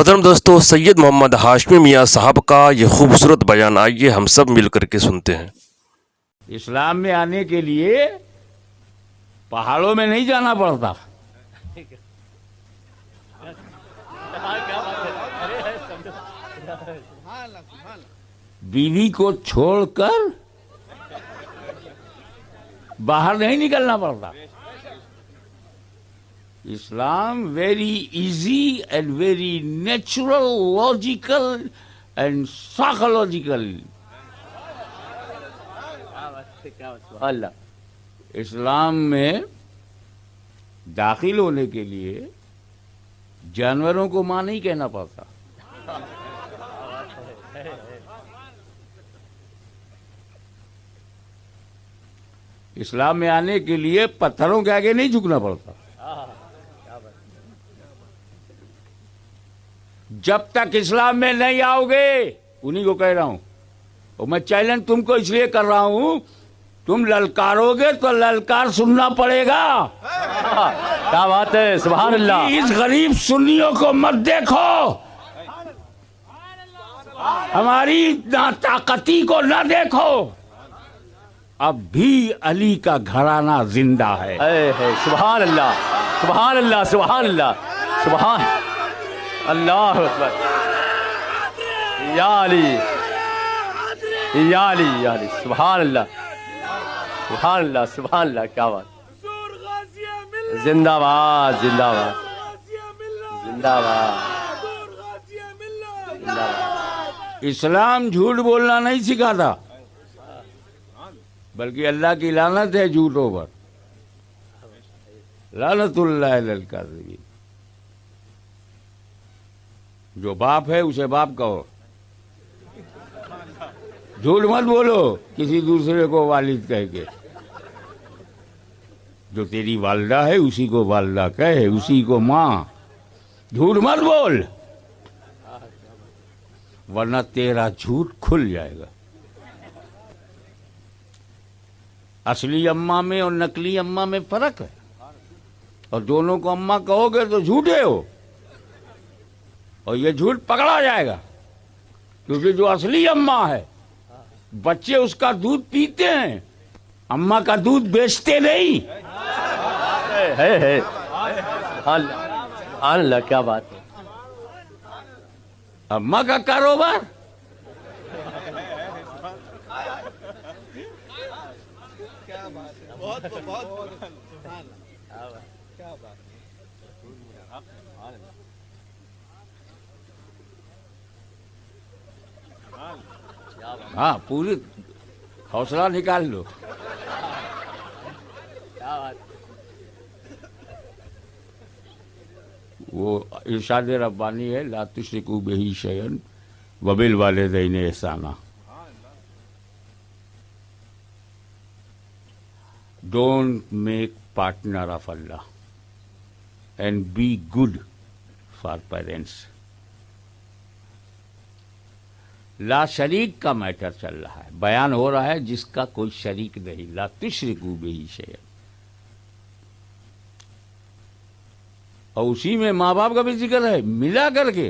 محترم دوستو، سید محمد ہاشمی میاں صاحب کا یہ خوبصورت بیان آئیے ہم سب مل کر کے سنتے ہیں۔ اسلام میں آنے کے لیے پہاڑوں میں نہیں جانا پڑتا، بیوی کو چھوڑ کر باہر نہیں نکلنا پڑتا۔ Islam very easy and very natural, logical and psychological. اسلام میں داخل ہونے کے لیے جانوروں کو ماں نہیں کہنا پڑتا، اسلام میں آنے کے لیے پتھروں کے آگے نہیں جھکنا پڑتا۔ جب تک اسلام میں نہیں آؤ گے، انہی کو کہہ رہا ہوں، اور میں چیلنج تم کو اس لیے کر رہا ہوں، تم للکارو گے تو للکار سننا پڑے گا۔ کیا بات ہے، سبحان اللہ۔ اس غریب سنیوں کو مت دیکھو، ہماری ناطاقتی کو نہ دیکھو، اب بھی علی کا گھرانہ زندہ ہے۔ سبحان اللہ، سبحان اللہ، سبحان اللہ، سبحان اللہ اکبر۔ یا علی، یا علی، یا علی، سبحان اللہ، سبحان اللہ، سبحان اللہ، کیا بات۔ زندہ باد، زندہ باد، زندہ باد، زندہ باد۔ اسلام جھوٹ بولنا نہیں سکھاتا، بلکہ اللہ کی لعنت ہے جھوٹوں پر، لعنت اللہ علی الکاذبین۔ جو باپ ہے اسے باپ کہو، جھوٹ مت بولو کسی دوسرے کو والد کہہ کے۔ جو تیری والدہ ہے اسی کو والدہ کہے، اسی کو ماں، جھوٹ مت بول، ورنہ تیرا جھوٹ کھل جائے گا۔ اصلی اماں میں اور نقلی اماں میں فرق ہے، اور دونوں کو اماں کہو گے تو جھوٹے ہو، اور یہ جھوٹ پکڑا جائے گا، کیونکہ جو اصلی اماں ہے بچے اس کا دودھ پیتے ہیں، اماں کا دودھ بیچتے نہیں۔ سبحان اللہ، کیا بات ہے۔ اماں کا کاروبار ہاں، پوری حوصلہ نکال لو۔ وہ ارشاد ربانی ہے، لا تشرکوا بہ شیئا وبالوالدین احسانا۔ Don't make partner of Allah and be good for parents. لا شریک کا میٹر چل رہا ہے، بیان ہو رہا ہے جس کا کوئی شریک نہیں، لا تشرکوا بہ شیئا، اور اسی میں ماں باپ کا بھی ذکر ہے ملا کر کے۔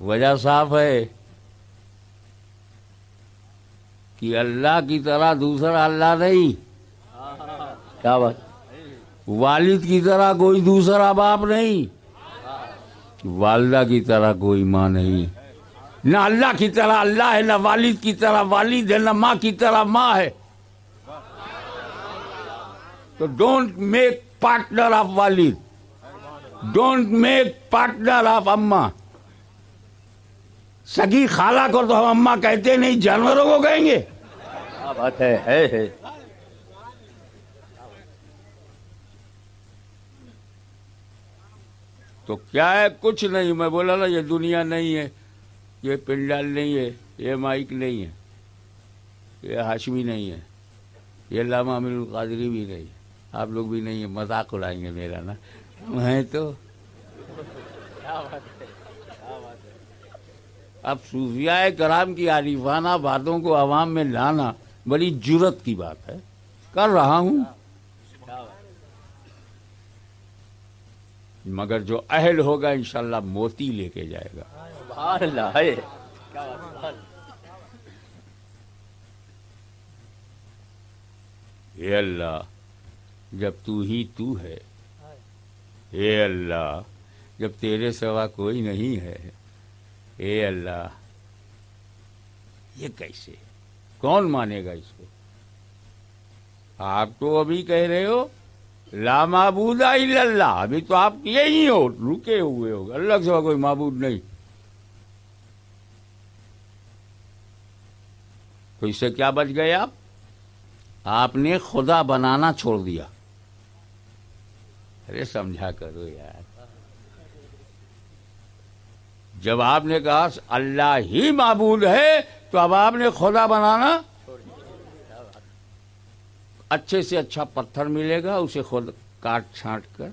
وجہ صاف ہے کہ اللہ کی طرح دوسرا اللہ نہیں، کیا بات۔ والد کی طرح کوئی دوسرا باپ نہیں، والدہ کی طرح کوئی ماں نہیں، نہ اللہ کی طرح اللہ ہے، نہ والد کی طرح والد ہے، نہ ماں کی طرح ماں ہے۔ تو ڈونٹ میک پارٹنر آف والد، ڈونٹ میک پارٹنر آف اماں۔ سگی خالہ کو تو ہم اماں کہتے نہیں، جانوروں کو کہیں گے؟ کیا بات ہے۔ تو کیا ہے؟ کچھ نہیں۔ میں بولا نا، یہ دنیا نہیں ہے، یہ پنڈال نہیں ہے، یہ مائک نہیں ہے، یہ ہاشمی نہیں ہے، یہ علامہ امین القادری بھی نہیں ہے، آپ لوگ بھی نہیں ہیں، مذاق اڑائیں گے میرا نا، میں تو اب صوفیاء کرام کی عارفانہ باتوں کو عوام میں لانا بڑی جرت کی بات ہے، کر رہا ہوں۔ مگر جو اہل ہوگا انشاءاللہ موتی لے کے جائے گا. سبحان اللہ ہے. اے اللہ جب تو ہی تو ہے، اے اللہ جب تیرے سوا کوئی نہیں ہے، اے اللہ یہ کیسے، کون مانے گا اس کو؟ آپ تو ابھی کہہ رہے ہو لا معبود الا اللہ، ابھی تو آپ کیے ہی ہو، رکے ہوئے ہو، اللہ کے سوا کوئی معبود نہیں. تو اس سے کیا بچ گئے آپ نے خدا بنانا چھوڑ دیا. ارے سمجھا کرو یار، جب آپ نے کہا اللہ ہی معبود ہے تو اب آپ نے خدا بنانا. اچھے سے اچھا پتھر ملے گا اسے خود کاٹ چھانٹ کر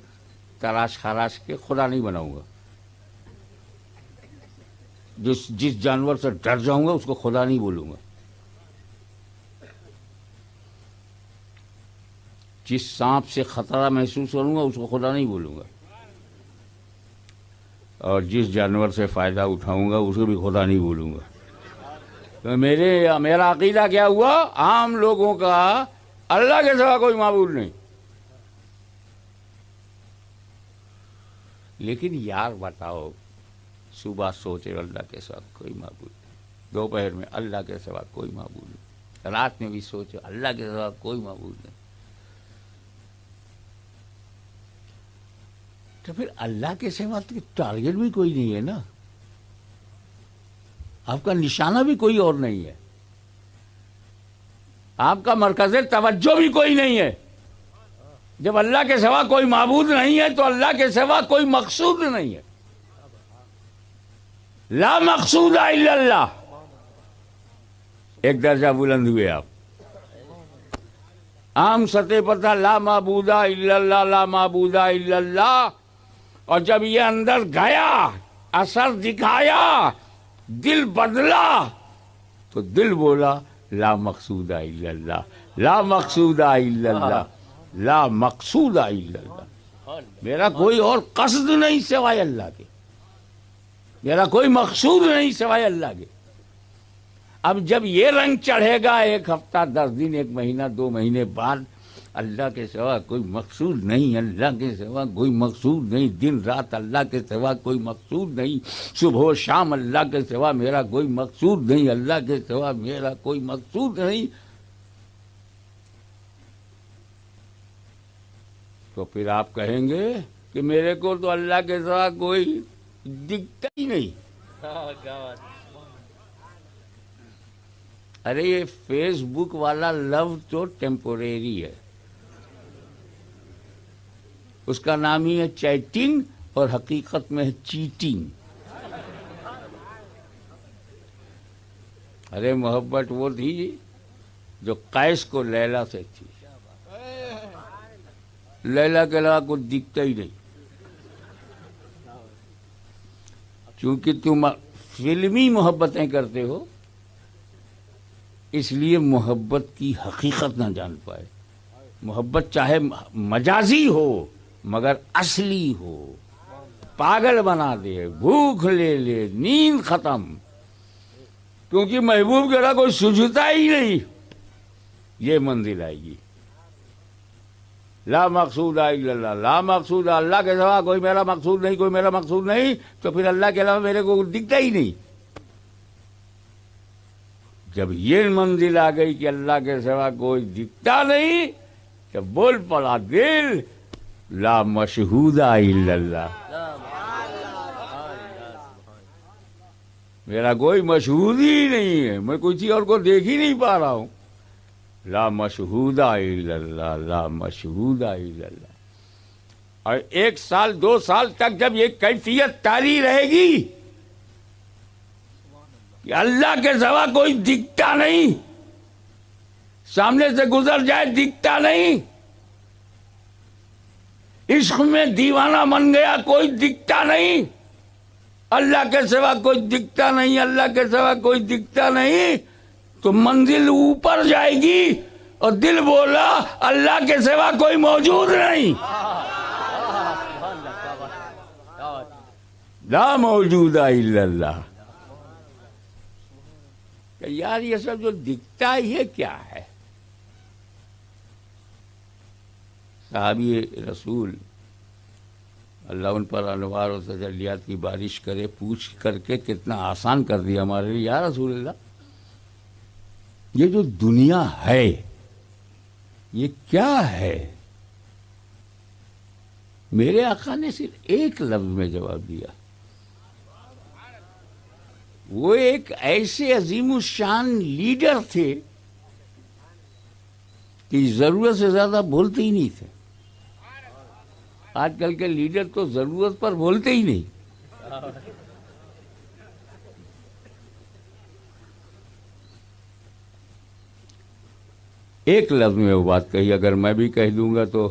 تراش خراش کے خدا نہیں بناؤں گا. جس جانور سے ڈر جاؤں گا اس کو خدا نہیں بولوں گا. جس سانپ سے خطرہ محسوس کروں گا اس کو خدا نہیں بولوں گا. اور جس جانور سے فائدہ اٹھاؤں گا اس کو بھی خدا نہیں بولوں گا. تو میرا عقیدہ کیا ہوا؟ عام لوگوں کا اللہ کے سوا کوئی معبود نہیں. لیکن یار بتاؤ، صبح سوچے اللہ کے سوا کوئی معبود نہیں، دوپہر میں اللہ کے سوا کوئی معبود نہیں، رات میں بھی سوچے اللہ کے سوا کوئی معبود نہیں. تو پھر اللہ کے سوا ٹارگیٹ بھی کوئی نہیں ہے نا، آپ کا نشانہ بھی کوئی اور نہیں ہے، آپ کا مرکز توجہ بھی کوئی نہیں ہے. جب اللہ کے سوا کوئی معبود نہیں ہے تو اللہ کے سوا کوئی مقصود نہیں ہے. لا مقصود الا اللہ. ایک درجہ بلند ہوئے آپ. عام سطح پر تھا لا معبود الا اللہ، لا معبود الا اللہ، اور جب یہ اندر گیا، اثر دکھایا، دل بدلا، تو دل بولا لا مقصود الا اللہ، لا مقصود الا اللہ، لا مقصود الا اللہ. میرا کوئی اور قصد نہیں سوائے اللہ کے، میرا کوئی مقصود نہیں سوائے اللہ کے. اب جب یہ رنگ چڑھے گا، ایک ہفتہ 10 دن، 1 مہینہ 2 مہینے بعد، اللہ کے سوا کوئی مقصود نہیں، اللہ کے سوا کوئی مقصود نہیں، دن رات اللہ کے سوا کوئی مقصود نہیں، صبح و شام اللہ کے سوا میرا کوئی مقصود نہیں، اللہ کے سوا میرا کوئی مقصود نہیں، تو پھر آپ کہیں گے کہ میرے کو تو اللہ کے سوا کوئی دکھتا ہی نہیں. ارے یہ فیس بک والا لو تو ٹیمپوریری ہے، اس کا نام ہی ہے چیٹنگ، اور حقیقت میں ہے چیٹنگ. ارے محبت وہ تھی جو قیس کو لیلا سے تھی، لیلا کے علاوہ کچھ دکھتا ہی نہیں. چونکہ تم فلمی محبتیں کرتے ہو اس لیے محبت کی حقیقت نہ جان پائے. محبت چاہے مجازی ہو مگر اصلی ہو، پاگل بنا دے، بھوک لے لے، نیند ختم، کیونکہ محبوب کے علاوہ کوئی سوجھتا ہی نہیں. یہ منزل آئے گی. لا مقصود الا اللہ، لا مقصود اللہ کے سوا کوئی میرا مقصود نہیں، کوئی میرا مقصود نہیں، تو پھر اللہ کے علاوہ میرے کو دکھتا ہی نہیں. جب یہ منزل آ گئی کہ اللہ کے سوا کوئی دکھتا نہیں، تو بول پڑا دل لا مشہود الا اللہ، میرا کوئی مشہود ہی نہیں ہے، میں کسی اور کو دیکھ ہی نہیں پا رہا ہوں. لا مشہود الا اللہ، لا مشہود الا اللہ. اور 1 سال 2 سال تک جب یہ کیفیت طاری رہے گی کہ اللہ کے سوا کوئی دکھتا نہیں، سامنے سے گزر جائے دکھتا نہیں، عشق میں دیوانہ بن گیا کوئی دکھتا نہیں، اللہ کے سوا کوئی دکھتا نہیں، اللہ کے سوا کوئی دکھتا نہیں، تو منزل اوپر جائے گی اور دل بولا اللہ کے سوا کوئی موجود نہیں. لا موجود الا اللہ. کہ یار یہ سب جو دکھتا ہے یہ کیا ہے؟ صحابی رسول اللہ ان پر انوار و تجلیات کی بارش کرے، پوچھ کر کے کتنا آسان کر دیا ہمارے لیے. یا رسول اللہ یہ جو دنیا ہے یہ کیا ہے؟ میرے آقا نے صرف ایک لفظ میں جواب دیا. وہ ایک ایسے عظیم الشان لیڈر تھے کہ ضرورت سے زیادہ بولتے ہی نہیں تھے. آج کل کے لیڈر تو ضرورت پر بولتے ہی نہیں. ایک لفظ میں وہ بات کہی. اگر میں بھی کہہ دوں گا تو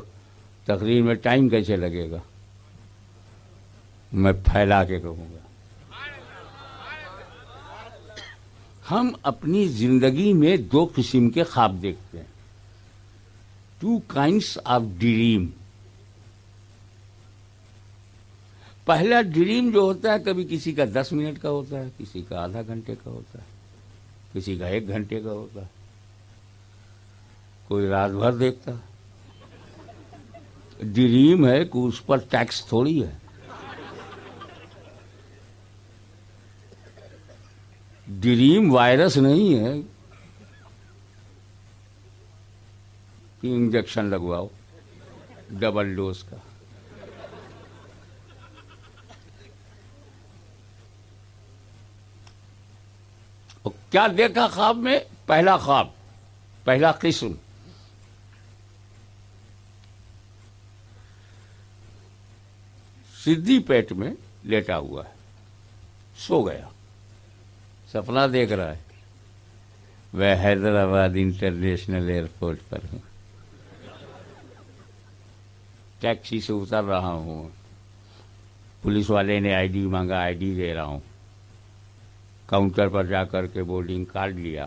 تقریر میں ٹائم کیسے لگے گا؟ میں پھیلا کے کہوں گا. ہم اپنی زندگی میں دو قسم کے خواب دیکھتے ہیں. Two kinds of dream. پہلا ڈریم جو ہوتا ہے کبھی کسی کا 10 منٹ کا ہوتا ہے، کسی کا آدھا گھنٹے کا ہوتا ہے، کسی کا 1 گھنٹے کا ہوتا ہے، کوئی رات بھر دیکھتا. ڈریم ہے کہ اس پر ٹیکس تھوڑی ہے. ڈریم وائرس نہیں ہے کہ انجیکشن لگواؤ ڈبل ڈوز کا. اور کیا دیکھا خواب میں؟ پہلا خواب، پہلا قسم، سدھی پیٹ میں لیٹا ہوا ہے، سو گیا، سپنا دیکھ رہا ہے میں حیدرآباد انٹرنیشنل ایئرپورٹ پر ہوں، ٹیکسی سے اتر رہا ہوں، پولیس والے نے آئی ڈی مانگا، آئی ڈی دے رہا ہوں، کاؤنٹر پر جا کر کے بورڈنگ کارڈ لیا،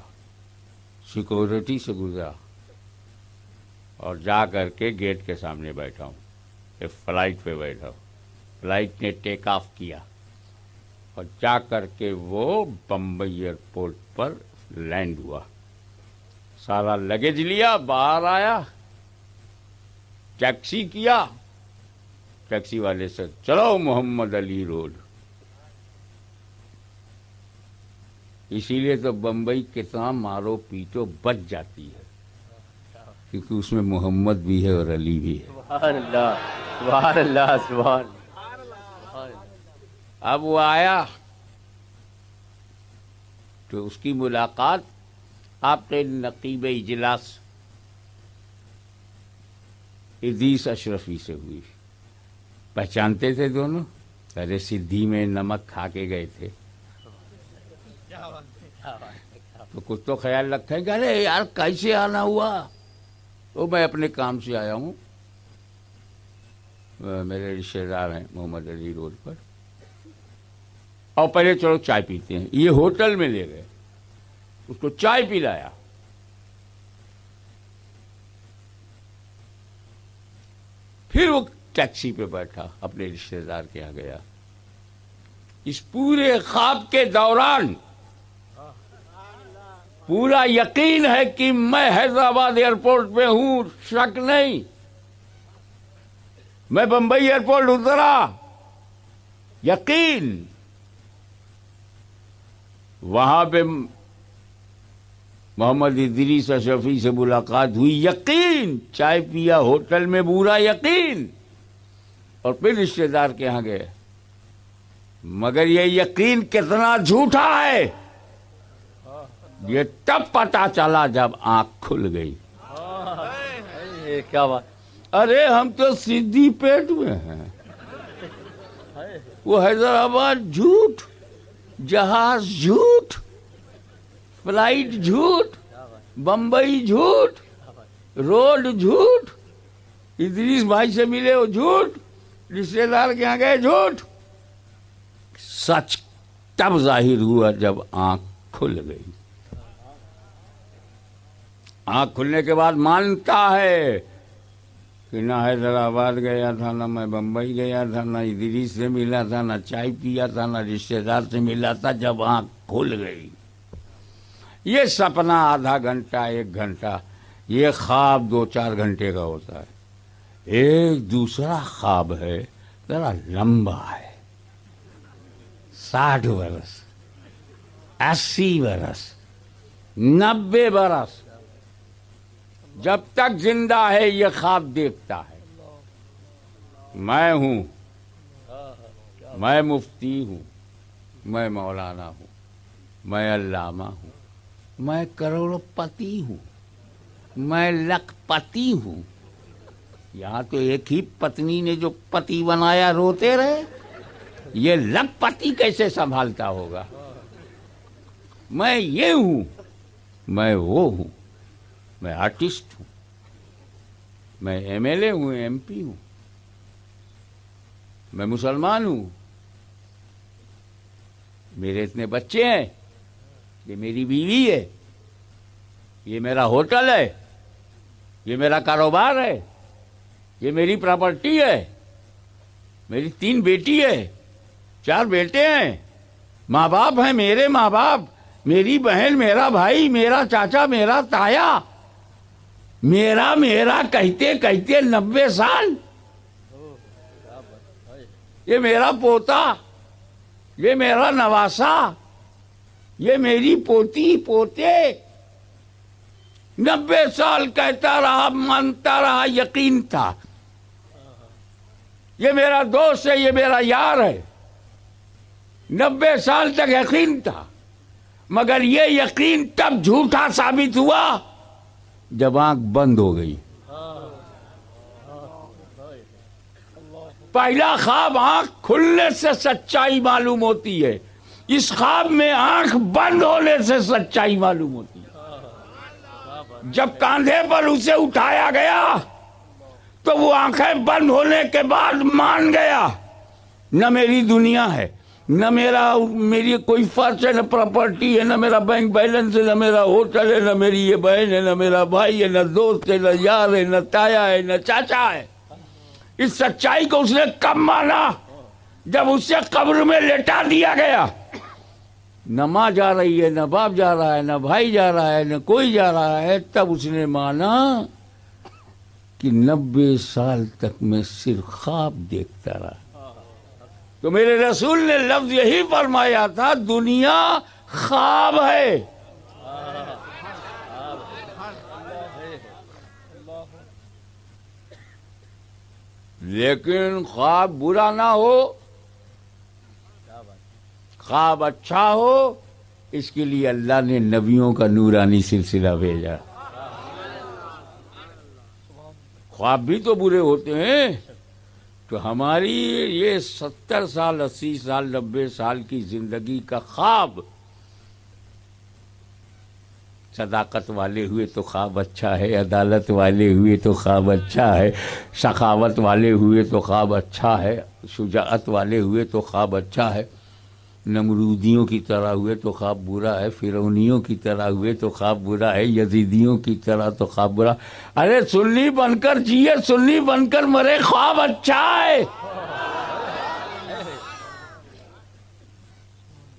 سیکورٹی سے گزرا اور جا کر کے گیٹ کے سامنے بیٹھا ہوں. ایک فلائٹ پہ بیٹھا ہوں. فلائٹ نے ٹیک آف کیا اور جا کر کے وہ بمبئی ایئرپورٹ پر لینڈ ہوا. سارا لگیج لیا، باہر آیا، ٹیکسی کیا، ٹیکسی والے سے چلو محمد علی روڈ. اسی لیے تو بمبئی کتنا مارو پیٹو بچ جاتی ہے، کیونکہ اس میں محمد بھی ہے اور علی بھی ہے. سبحان اللہ سبحان اللہ سبحان. اب وہ آیا تو اس کی ملاقات آپ کے نقیب اجلاس ادریس اشرفی سے ہوئی. پہچانتے تھے دونوں؟ ارے سدھی میں نمک کھا کے گئے تھے تو کچھ تو خیال رکھیں کہ ارے یار کیسے آنا ہوا؟ تو میں اپنے کام سے آیا ہوں، میرے رشتے دار ہیں محمد علی روڈ پر، اور پہلے چلو چائے پیتے ہیں. یہ ہوٹل میں لے گئے، اس کو چائے پلایا. پھر وہ ٹیکسی پہ بیٹھا، اپنے رشتے دار کے یہاں گیا. اس پورے خواب کے دوران پورا یقین ہے کہ میں حیدرآباد ایئرپورٹ پہ ہوں، شک نہیں. میں بمبئی ایئرپورٹ اترا، یقین. وہاں پہ محمد ادریس اشرفی سے ملاقات ہوئی، یقین. چائے پیا ہوٹل میں، پورا یقین. اور پھر رشتے دار کے یہاں گئے. مگر یہ یقین کتنا جھوٹا ہے یہ تب پتا چلا جب آنکھ کھل گئی. یہ کیا بات. ارے ہم تو سدھی پیٹ میں ہیں، وہ حیدرآباد جھوٹ، جہاز جھوٹ، فلائٹ جھوٹ، بمبئی جھوٹ، روڈ جھوٹ، ادریس بھائی سے ملے وہ جھوٹ، رشتے دار کے یہاں گئے جھوٹ. سچ تب ظاہر ہوا جب آنکھ کھل گئی. آنکھ کھلنے کے بعد مانتا ہے کہ نہ حیدرآباد گیا تھا، نہ میں بمبئی گیا تھا، نہ ادریس سے ملا تھا، نہ چائے پیا تھا، نہ رشتہ دار سے ملا تھا. جب آنکھ کھل گئی، یہ سپنا آدھا گھنٹہ 1 گھنٹہ، یہ خواب 2-4 گھنٹے کا ہوتا ہے. ایک دوسرا خواب ہے ذرا لمبا ہے، 60 برس، 80 برس، 90 برس، جب تک زندہ ہے یہ خواب دیکھتا ہے. میں ہوں، میں مفتی ہوں، میں مولانا ہوں، میں علامہ ہوں، میں کروڑ پتی ہوں، میں لکھ پتی ہوں. یہاں تو ایک ہی پتنی نے جو پتی بنایا روتے رہے، یہ لکھ پتی کیسے سنبھالتا ہوگا. میں یہ ہوں، میں وہ ہوں، میں آرٹسٹ ہوں، میں ایم ایل اے ہوں، ایم پی ہوں، میں مسلمان ہوں، میرے اتنے بچے ہیں، یہ میری بیوی ہے، یہ میرا ہوٹل ہے، یہ میرا کاروبار ہے، یہ میری پراپرٹی ہے، میری 3 بیٹی ہے، 4 بیٹے ہیں، ماں باپ ہیں، میرے ماں باپ، میری بہن، میرا بھائی، میرا چاچا، میرا تایا، میرا کہتے کہتے 90 سال. یہ میرا پوتا، یہ میرا نواسا، یہ میری پوتی پوتے. 90 سال کہتا رہا، مانتا رہا، یقین تھا. یہ میرا دوست ہے، یہ میرا یار ہے. 90 سال تک یقین تھا، مگر یہ یقین تب جھوٹا ثابت ہوا جب آنکھ بند ہو گئی. پہلا خواب آنکھ کھلنے سے سچائی معلوم ہوتی ہے، اس خواب میں آنکھ بند ہونے سے سچائی معلوم ہوتی ہے. جب کاندھے پر اسے اٹھایا گیا تو وہ آنکھیں بند ہونے کے بعد مان گیا، نہ میری دنیا ہے، نہ میری کوئی فرض ہے، نہ پراپرٹی ہے، نہ میرا بینک بیلنس ہے، نہ میرا ہوٹل ہے، نہ میری یہ بہن ہے، نہ میرا بھائی ہے، نہ دوست ہے، نہ یار ہے، نہ تایا ہے، نہ چاچا ہے. اس سچائی کو اس نے کب مانا؟ جب اسے قبر میں لٹا دیا گیا. نہ ماں جا رہی ہے، نہ باپ جا رہا ہے، نہ بھائی جا رہا ہے، نہ کوئی جا رہا ہے. تب اس نے مانا کہ 90 سال تک میں صرف خواب دیکھتا رہا. تو میرے رسول نے لفظ یہی فرمایا تھا، دنیا خواب ہے. لیکن خواب برا نہ ہو، خواب اچھا ہو، اس کے لیے اللہ نے نبیوں کا نورانی سلسلہ بھیجا. خواب بھی تو برے ہوتے ہیں. تو ہماری یہ 70 سال، 80 سال، 90 سال کی زندگی کا خواب، صداقت والے ہوئے تو خواب اچھا ہے، عدالت والے ہوئے تو خواب اچھا ہے، سخاوت والے ہوئے تو خواب اچھا ہے، شجاعت والے ہوئے تو خواب اچھا ہے، نمرودیوں کی طرح ہوئے تو خواب برا ہے، فرعونیوں کی طرح ہوئے تو خواب برا ہے، یزیدیوں کی طرح تو خواب برا. ارے سنی بن کر جیے، سنی بن کر مرے، خواب اچھا ہے.